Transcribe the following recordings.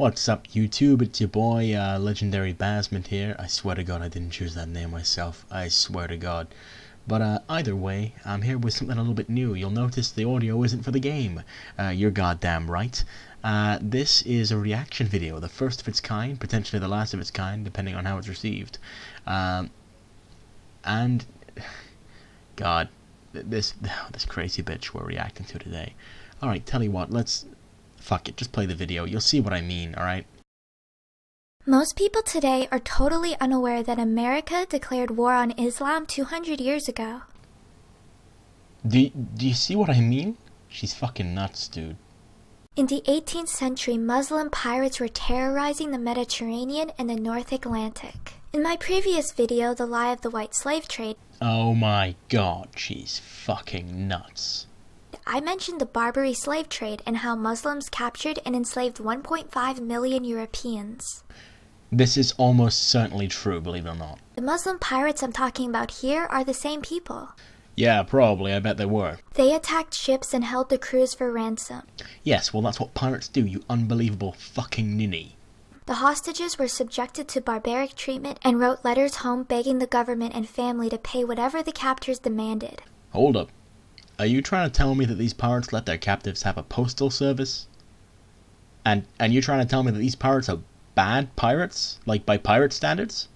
What's up, YouTube? It's your boy, legendary Bazmund here. I swear to God I didn't choose that name myself. I swear to God. But either way, I'm here with something a little bit new. You'll notice the audio isn't for the game. You're goddamn right. This is a reaction video, the first of its kind, potentially the last of its kind, depending on how it's received. And God, this crazy bitch we're reacting to today. Alright, tell you what, fuck it, just play the video. You'll see what I mean, alright? Most people today are totally unaware that America declared war on Islam 200 years ago. Do you see what I mean? She's fucking nuts, dude. In the 18th century, Muslim pirates were terrorizing the Mediterranean and the North Atlantic. In my previous video, The Lie of the White Slave Trade, oh my God, she's fucking nuts. I mentioned the Barbary slave trade and how Muslims captured and enslaved 1.5 million Europeans. This is almost certainly true, believe it or not. The Muslim pirates I'm talking about here are the same people. Yeah, probably, I bet they were. They attacked ships and held the crews for ransom. Yes, well that's what pirates do, you unbelievable fucking ninny. The hostages were subjected to barbaric treatment and wrote letters home begging the government and family to pay whatever the captors demanded. Hold up. Are you trying to tell me that these pirates let their captives have a postal service? And you're trying to tell me that these pirates are bad pirates? Like by pirate standards?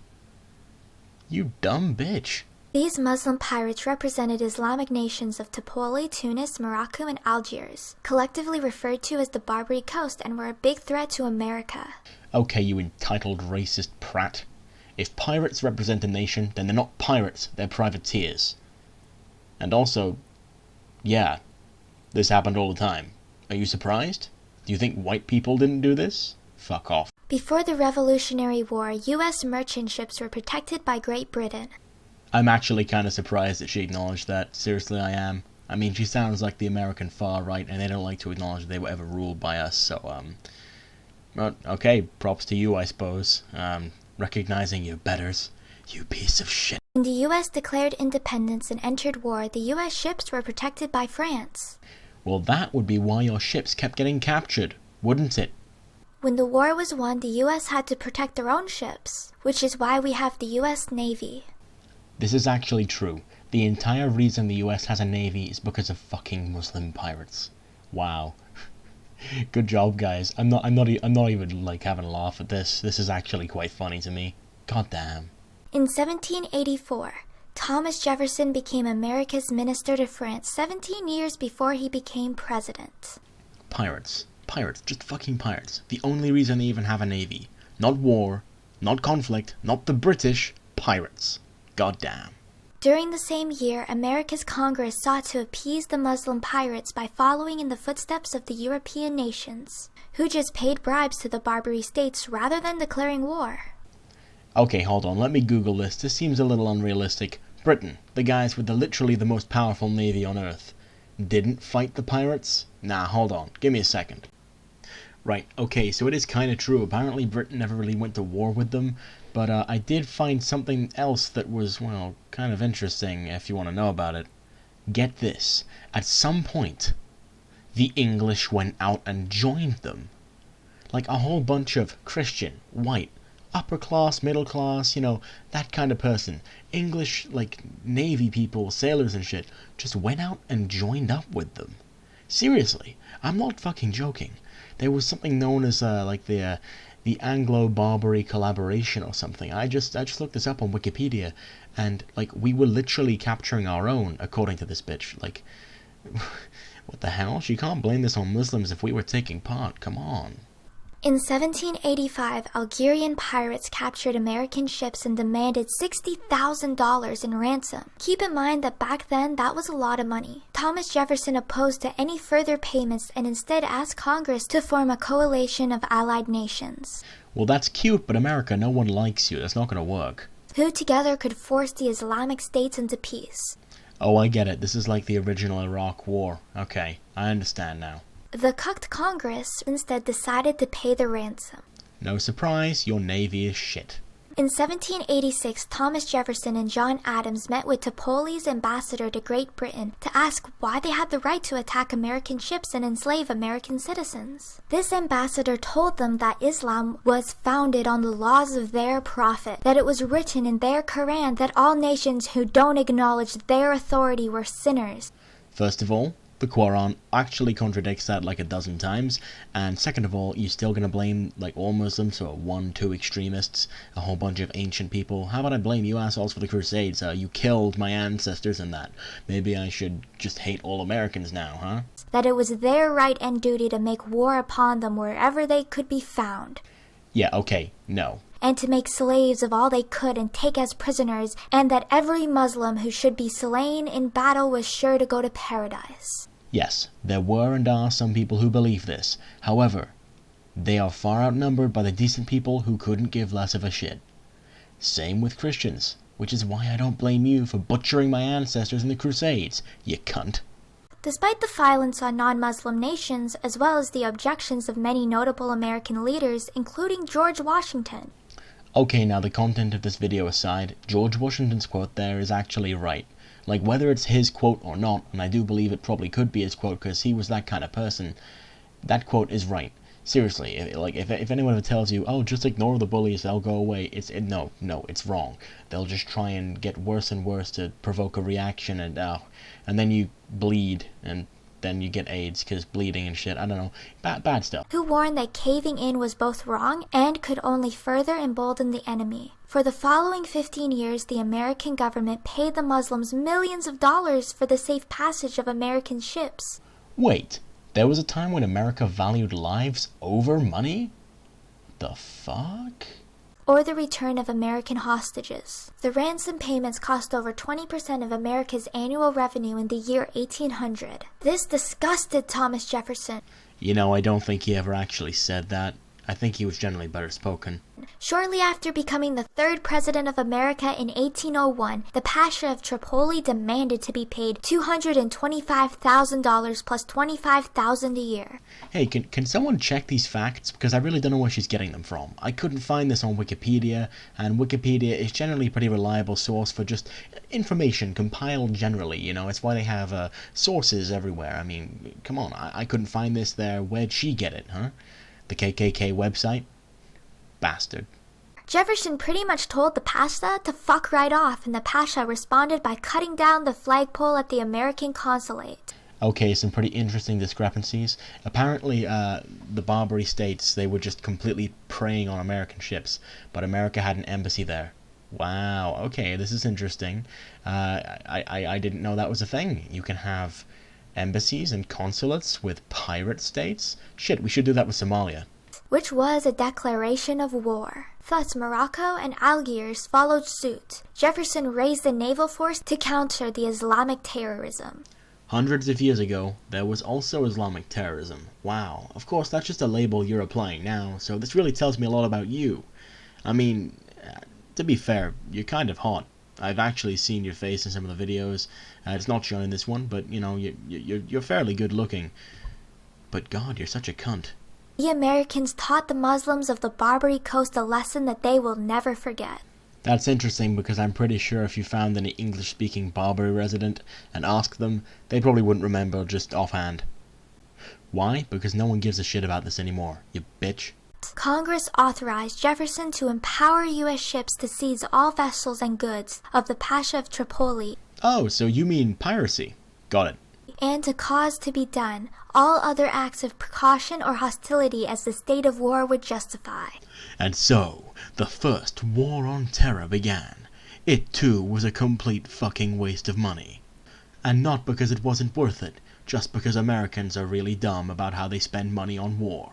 You dumb bitch. These Muslim pirates represented Islamic nations of Tripoli, Tunis, Morocco, and Algiers, collectively referred to as the Barbary Coast, and were a big threat to America. Okay, you entitled racist prat. If pirates represent a nation, then they're not pirates, they're privateers. And also, yeah, this happened all the time. Are you surprised? Do you think white people didn't do this? Fuck off. Before the Revolutionary War, U.S. merchant ships were protected by Great Britain. I'm actually kind of surprised that she acknowledged that. Seriously, I am. I mean, she sounds like the American far right, and they don't like to acknowledge that they were ever ruled by us, so, okay, props to you, I suppose. Recognizing your betters. You piece of shit. When the U.S. declared independence and entered war, the U.S. ships were protected by France. Well, that would be why your ships kept getting captured, wouldn't it? When the war was won, the U.S. had to protect their own ships, which is why we have the U.S. Navy. This is actually true. The entire reason the US has a navy is because of fucking Muslim pirates. Wow. Good job, guys. I'm not even like having a laugh at this. This is actually quite funny to me. God damn. In 1784, Thomas Jefferson became America's minister to France 17 years before he became president. Pirates. Pirates. Just fucking pirates. The only reason they even have a navy. Not war. Not conflict. Not the British. Pirates. God damn. During the same year, America's Congress sought to appease the Muslim pirates by following in the footsteps of the European nations, who just paid bribes to the Barbary states rather than declaring war. Okay, hold on, let me Google this. This seems a little unrealistic. Britain, the guys with literally the most powerful navy on Earth, didn't fight the pirates? Nah, hold on, give me a second. Right, okay, so it is kind of true. Apparently Britain never really went to war with them, but I did find something else that was, well, kind of interesting if you want to know about it. Get this, at some point, the English went out and joined them. Like a whole bunch of Christian, white, upper class, middle class, you know, that kind of person. English, like, navy people, sailors and shit, just went out and joined up with them. Seriously, I'm not fucking joking. There was something known as like the Anglo-Barbary collaboration or something. I just looked this up on Wikipedia, and like we were literally capturing our own, according to this bitch. Like, what the hell? She can't blame this on Muslims if we were taking part. Come on. In 1785, Algerian pirates captured American ships and demanded $60,000 in ransom. Keep in mind that back then, that was a lot of money. Thomas Jefferson opposed to any further payments and instead asked Congress to form a coalition of allied nations. Well, that's cute, but America, no one likes you. That's not gonna work. Who together could force the Islamic states into peace. Oh, I get it. This is like the original Iraq War. Okay, I understand now. The cucked Congress instead decided to pay the ransom. No surprise, your navy is shit. In 1786, Thomas Jefferson and John Adams met with Tripoli's ambassador to Great Britain to ask why they had the right to attack American ships and enslave American citizens. This ambassador told them that Islam was founded on the laws of their prophet, that it was written in their Quran that all nations who don't acknowledge their authority were sinners. First of all, the Quran actually contradicts that like a dozen times, and second of all, you're still gonna blame like all Muslims who are 1-2 extremists, a whole bunch of ancient people. How about I blame you assholes for the Crusades? You killed my ancestors in that. Maybe I should just hate all Americans now, huh? That it was their right and duty to make war upon them wherever they could be found. Yeah, okay, no. And to make slaves of all they could and take as prisoners, and that every Muslim who should be slain in battle was sure to go to paradise. Yes, there were and are some people who believe this. However, they are far outnumbered by the decent people who couldn't give less of a shit. Same with Christians, which is why I don't blame you for butchering my ancestors in the Crusades, you cunt. Despite the violence on non-Muslim nations, as well as the objections of many notable American leaders, including George Washington. Okay, now the content of this video aside, George Washington's quote there is actually right. Like, whether it's his quote or not, and I do believe it probably could be his quote because he was that kind of person, that quote is right. Seriously, if anyone ever tells you, oh, just ignore the bullies, they'll go away, no, it's wrong. They'll just try and get worse and worse to provoke a reaction, and then you bleed, and then you get AIDS because bleeding and shit. I don't know. Bad stuff. Who warned that caving in was both wrong and could only further embolden the enemy. For the following 15 years, the American government paid the Muslims millions of dollars for the safe passage of American ships. Wait, there was a time when America valued lives over money? The fuck? Or the return of American hostages. The ransom payments cost over 20% of America's annual revenue in the year 1800. This disgusted Thomas Jefferson. You know, I don't think he ever actually said that. I think he was generally better spoken. Shortly after becoming the third president of America in 1801, the Pasha of Tripoli demanded to be paid $225,000 plus $25,000 a year. Hey, can someone check these facts? Because I really don't know where she's getting them from. I couldn't find this on Wikipedia, and Wikipedia is generally a pretty reliable source for just information compiled generally, you know. It's why they have sources everywhere. I mean, come on, I couldn't find this there. Where'd she get it, huh? The KKK website? Bastard. Jefferson pretty much told the Pasha to fuck right off, and the Pasha responded by cutting down the flagpole at the American consulate. Okay, some pretty interesting discrepancies. Apparently, the Barbary states, they were just completely preying on American ships, but America had an embassy there. Wow, okay, this is interesting. I didn't know that was a thing. You can have embassies and consulates with pirate states? Shit, we should do that with Somalia. Which was a declaration of war. Thus, Morocco and Algiers followed suit. Jefferson raised the naval force to counter the Islamic terrorism. Hundreds of years ago, there was also Islamic terrorism. Wow, of course that's just a label you're applying now, so this really tells me a lot about you. I mean, to be fair, you're kind of hot. I've actually seen your face in some of the videos. It's not shown in this one, but you know, you're fairly good looking. But God, you're such a cunt. The Americans taught the Muslims of the Barbary Coast a lesson that they will never forget. That's interesting because I'm pretty sure if you found any English-speaking Barbary resident and asked them, they probably wouldn't remember just offhand. Why? Because no one gives a shit about this anymore, you bitch. Congress authorized Jefferson to empower U.S. ships to seize all vessels and goods of the Pasha of Tripoli. Oh, so you mean piracy. Got it. And to cause to be done all other acts of precaution or hostility as the state of war would justify. And so, the first war on terror began. It too was a complete fucking waste of money. And not because it wasn't worth it, just because Americans are really dumb about how they spend money on war.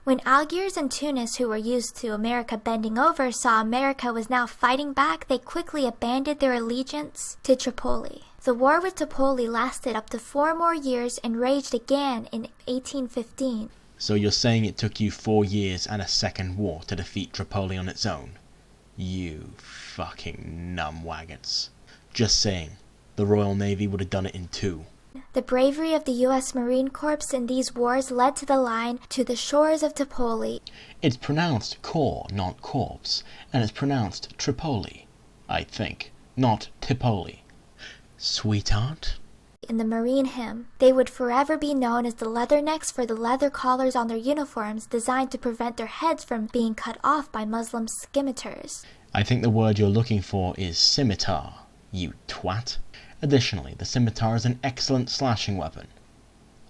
When Algiers and Tunis, who were used to America bending over, saw America was now fighting back, they quickly abandoned their allegiance to Tripoli. The war with Tripoli lasted up to 4 more years and raged again in 1815. So you're saying it took you 4 years and a second war to defeat Tripoli on its own? You fucking numbwaggots. Just saying, the Royal Navy would have done it in 2. The bravery of the U.S. Marine Corps in these wars led to the line to the shores of Tripoli. It's pronounced core, not corpse, and it's pronounced Tripoli, I think, not Tipoli. Sweetheart? In the Marine hymn, they would forever be known as the leathernecks for the leather collars on their uniforms designed to prevent their heads from being cut off by Muslim scimitars. I think the word you're looking for is scimitar, you twat. Additionally, the scimitar is an excellent slashing weapon.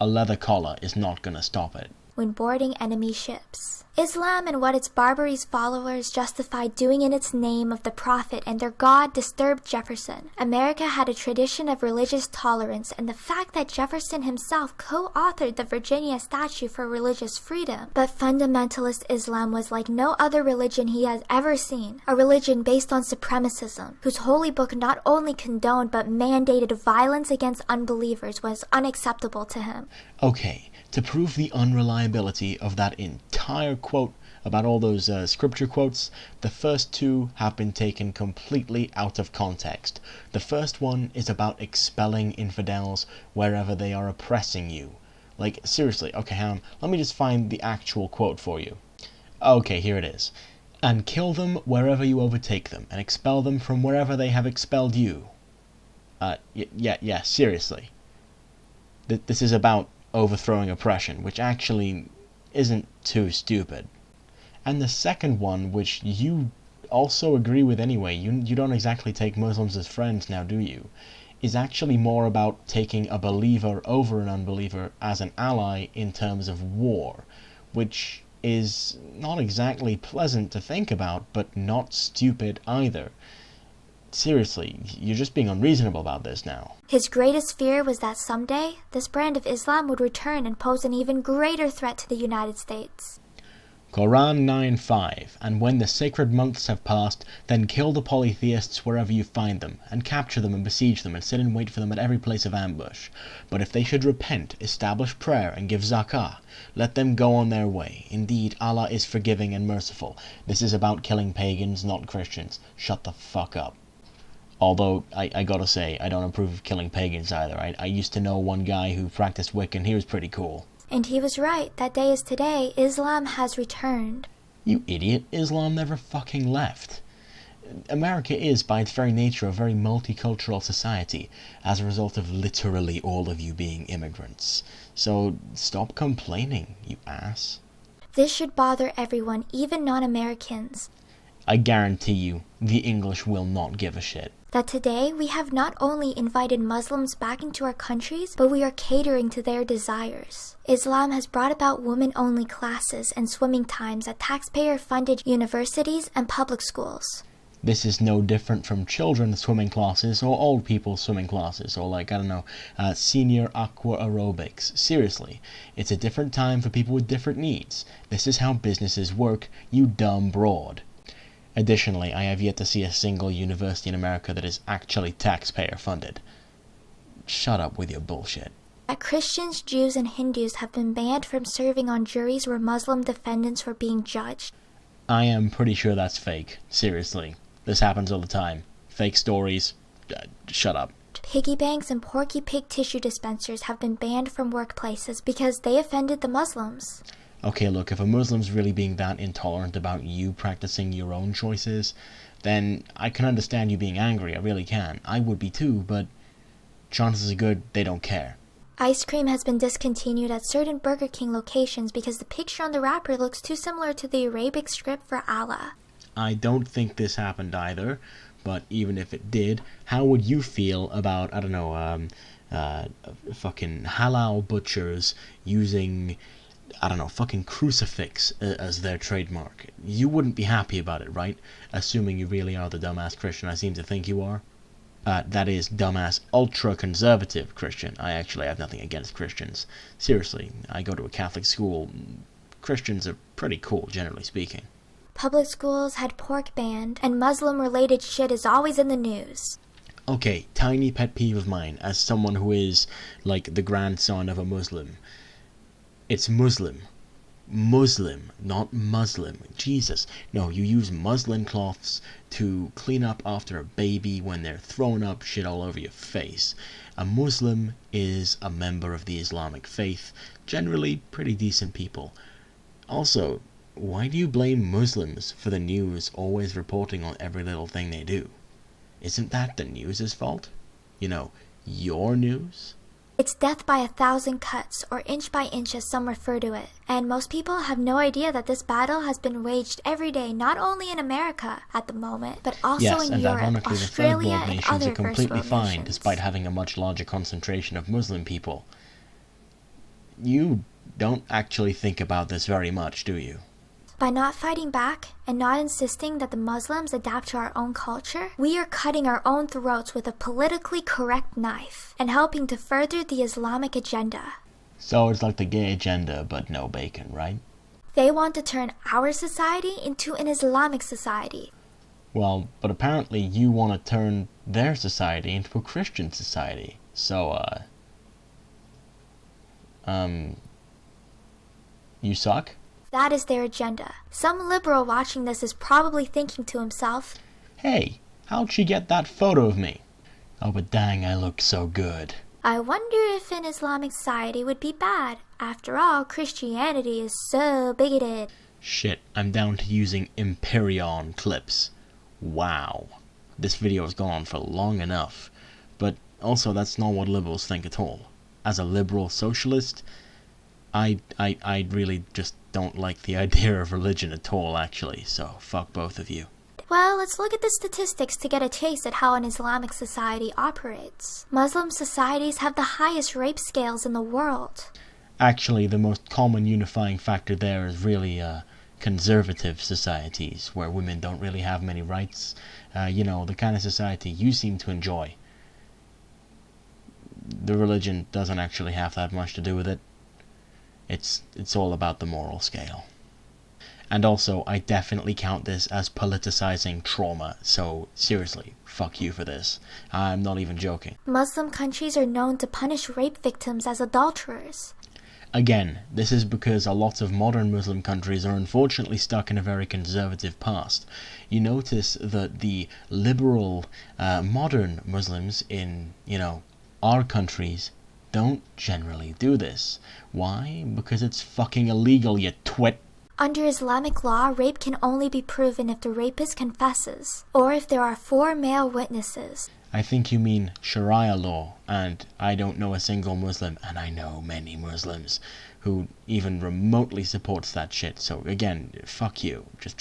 A leather collar is not gonna stop it. When boarding enemy ships, Islam and what its barbarous followers justified doing in its name of the Prophet and their God disturbed Jefferson. America had a tradition of religious tolerance, and the fact that Jefferson himself co-authored the Virginia Statute for Religious Freedom. But fundamentalist Islam was like no other religion he has ever seen, a religion based on supremacism, whose holy book not only condoned but mandated violence against unbelievers was unacceptable to him. Okay, to prove the unreliability of that entire quote about all those scripture quotes, the first two have been taken completely out of context. The first one is about expelling infidels wherever they are oppressing you. Like, seriously, okay, let me just find the actual quote for you. Okay, here it is. And kill them wherever you overtake them, and expel them from wherever they have expelled you. Yeah, seriously. This is about overthrowing oppression, which actually isn't too stupid. And the second one, which you also agree with anyway, you don't exactly take Muslims as friends now, do you? Is actually more about taking a believer over an unbeliever as an ally in terms of war, which is not exactly pleasant to think about, but not stupid either. Seriously, you're just being unreasonable about this now. His greatest fear was that someday, this brand of Islam would return and pose an even greater threat to the United States. Quran 9:5, and when the sacred months have passed, then kill the polytheists wherever you find them, and capture them and besiege them, and sit and wait for them at every place of ambush. But if they should repent, establish prayer, and give zakah, let them go on their way. Indeed, Allah is forgiving and merciful. This is about killing pagans, not Christians. Shut the fuck up. Although, I gotta say, I don't approve of killing pagans either. I used to know one guy who practiced Wicca, and he was pretty cool. And he was right. That day is today. Islam has returned. You idiot. Islam never fucking left. America is, by its very nature, a very multicultural society, as a result of literally all of you being immigrants. So, stop complaining, you ass. This should bother everyone, even non-Americans. I guarantee you, the English will not give a shit. That today we have not only invited Muslims back into our countries, but we are catering to their desires. Islam has brought about women-only classes and swimming times at taxpayer-funded universities and public schools. This is no different from children's swimming classes or old people's swimming classes or senior aqua aerobics. Seriously, it's a different time for people with different needs. This is how businesses work, you dumb broad. Additionally, I have yet to see a single university in America that is actually taxpayer funded. Shut up with your bullshit. That Christians, Jews, and Hindus have been banned from serving on juries where Muslim defendants were being judged. I am pretty sure that's fake. Seriously. This happens all the time. Fake stories. Shut up. Piggy banks and Porky Pig tissue dispensers have been banned from workplaces because they offended the Muslims. Okay, look, if a Muslim's really being that intolerant about you practicing your own choices, then I can understand you being angry, I really can. I would be too, but chances are good they don't care. Ice cream has been discontinued at certain Burger King locations because the picture on the wrapper looks too similar to the Arabic script for Allah. I don't think this happened either, but even if it did, how would you feel about, fucking halal butchers using fucking crucifix as their trademark? You wouldn't be happy about it, right? Assuming you really are the dumbass Christian I seem to think you are. That is, dumbass ultra-conservative Christian. I actually have nothing against Christians. Seriously, I go to a Catholic school. Christians are pretty cool, generally speaking. Public schools had pork banned, and Muslim-related shit is always in the news. Okay, tiny pet peeve of mine, as someone who is, like, the grandson of a Muslim. It's Muslim. Muslim, not Muslim. Jesus. No, you use muslin cloths to clean up after a baby when they're throwing up shit all over your face. A Muslim is a member of the Islamic faith, generally pretty decent people. Also, why do you blame Muslims for the news always reporting on every little thing they do? Isn't that the news's fault? You know, your news? It's death by 1,000 cuts, or inch by inch as some refer to it. And most people have no idea that this battle has been waged every day, not only in America at the moment, but also in Europe, ironically, Australia, the third world and nations other are completely first world fine, nations. despite having a much larger concentration of Muslim people. You don't actually think about this very much, do you? By not fighting back and not insisting that the Muslims adapt to our own culture, we are cutting our own throats with a politically correct knife and helping to further the Islamic agenda. So it's like the gay agenda, but no bacon, right? They want to turn our society into an Islamic society. Well, but apparently you want to turn their society into a Christian society. So, you suck? That is their agenda. Some liberal watching this is probably thinking to himself, Hey, how'd she get that photo of me? Oh, but dang, I look so good. I wonder if an Islamic society would be bad. After all, Christianity is so bigoted. Shit, I'm down to using Evalion clips. Wow. This video has gone on for long enough. But also, that's not what liberals think at all. As a liberal socialist, I really just don't like the idea of religion at all, actually, so fuck both of you. Well, let's look at the statistics to get a taste at how an Islamic society operates. Muslim societies have the highest rape scales in the world. Actually, the most common unifying factor there is really conservative societies, where women don't really have many rights. You know, the kind of society you seem to enjoy. The religion doesn't actually have that much to do with it. It's all about the moral scale. And also, I definitely count this as politicizing trauma, so seriously, fuck you for this. I'm not even joking. Muslim countries are known to punish rape victims as adulterers. Again, this is because a lot of modern Muslim countries are unfortunately stuck in a very conservative past. You notice that the liberal, modern Muslims in, our countries don't generally do this. Why? Because it's fucking illegal, you twit. Under Islamic law, rape can only be proven if the rapist confesses, or if there are 4 male witnesses. I think you mean Sharia law, and I don't know a single Muslim, and I know many Muslims, who even remotely supports that shit, so again, fuck you. Just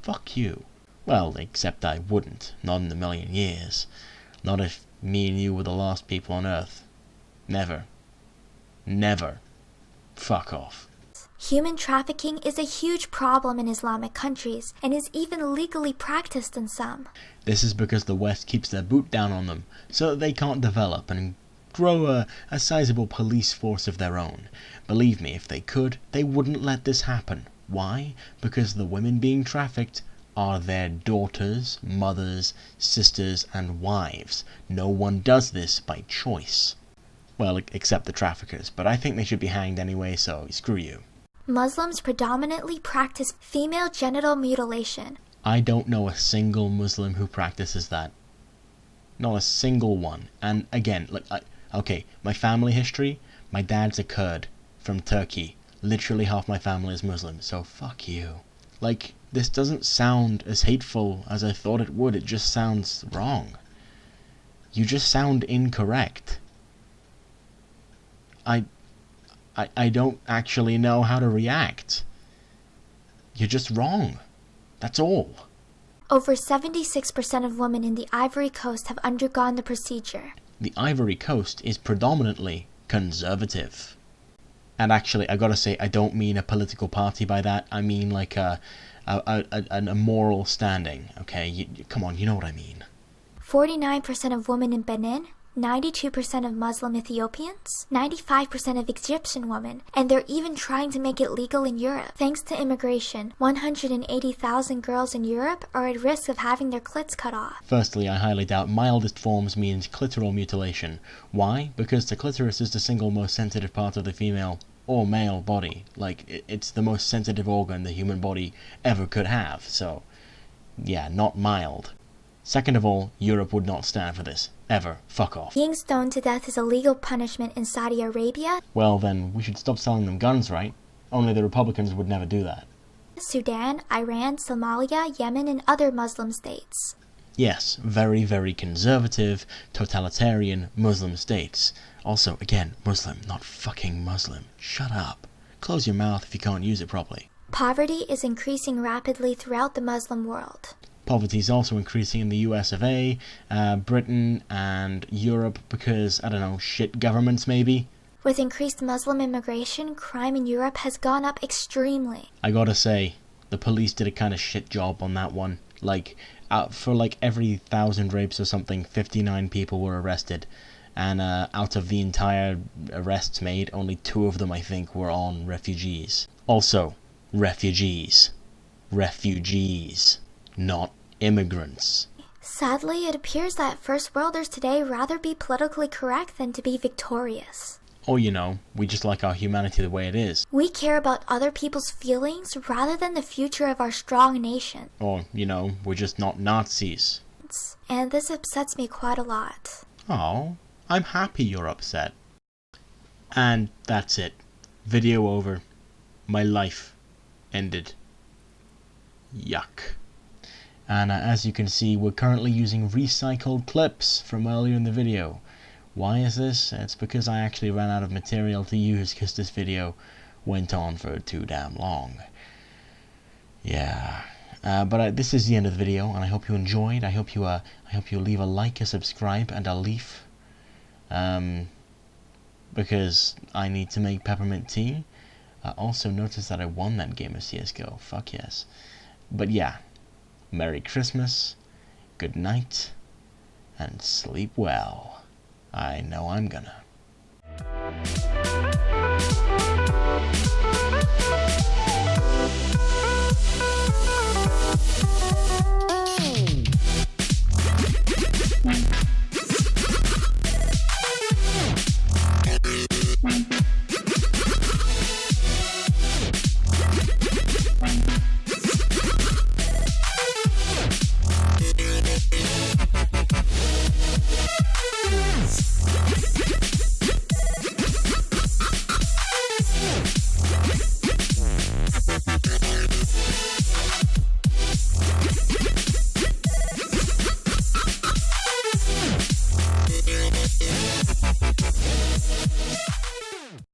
fuck you. Well, except I wouldn't. Not in a million years. Not if me and you were the last people on Earth. Never. Never. Fuck off. Human trafficking is a huge problem in Islamic countries, and is even legally practiced in some. This is because the West keeps their boot down on them, so that they can't develop and grow a sizable police force of their own. Believe me, if they could, they wouldn't let this happen. Why? Because the women being trafficked are their daughters, mothers, sisters, and wives. No one does this by choice. Well, except the traffickers, but I think they should be hanged anyway, so screw you. Muslims predominantly practice female genital mutilation. I don't know a single Muslim who practices that. Not a single one. And again, look, okay, my family history, my dad's a Kurd from Turkey. Literally half my family is Muslim, so fuck you. Like, this doesn't sound as hateful as I thought it would, it just sounds wrong. You just sound incorrect. I don't actually know how to react. You're just wrong. That's all. Over 76% of women in the Ivory Coast have undergone the procedure. The Ivory Coast is predominantly conservative. And actually, I gotta say, I don't mean a political party by that. I mean like a moral standing, okay? Come on, you know what I mean. 49% of women in Benin, 92% of Muslim Ethiopians, 95% of Egyptian women, and they're even trying to make it legal in Europe. Thanks to immigration, 180,000 girls in Europe are at risk of having their clits cut off. Firstly, I highly doubt mildest forms means clitoral mutilation. Why? Because the clitoris is the single most sensitive part of the female or male body. Like, it's the most sensitive organ the human body ever could have, so yeah, not mild. Second of all, Europe would not stand for this. Ever. Fuck off. Being stoned to death is a legal punishment in Saudi Arabia, Well then, we should stop selling them guns, right? Only the Republicans would never do that. Sudan, Iran, Somalia, Yemen, and other Muslim states. Yes, very, very conservative, totalitarian Muslim states. Also, again, Muslim, not fucking Muslim. Shut up. Close your mouth if you can't use it properly. Poverty is increasing rapidly throughout the Muslim world. Poverty is also increasing in the US of A, Britain, and Europe because, I don't know, shit governments maybe? With increased Muslim immigration, crime in Europe has gone up extremely. I gotta say, the police did a kind of shit job on that one. Like, for like every 1,000 rapes or something, 59 people were arrested. And out of the entire arrests made, only 2 of them, I think, were on refugees. Also, refugees. Refugees. Not immigrants. Sadly, it appears that First Worlders today rather be politically correct than to be victorious. Or, you know, we just like our humanity the way it is. We care about other people's feelings rather than the future of our strong nation. Or, you know, we're just not Nazis. And this upsets me quite a lot. Oh, I'm happy you're upset. And that's it. Video over. My life ended. Yuck. And as you can see, we're currently using recycled clips from earlier in the video. Why is this? It's because I actually ran out of material to use because this video went on for too damn long. Yeah. But this is the end of the video, and I hope you enjoyed. I hope you leave a like, a subscribe, and a leaf. Because I need to make peppermint tea. Also notice that I won that game of CSGO. Fuck yes. But yeah. Merry Christmas, good night, and sleep well. I know I'm gonna.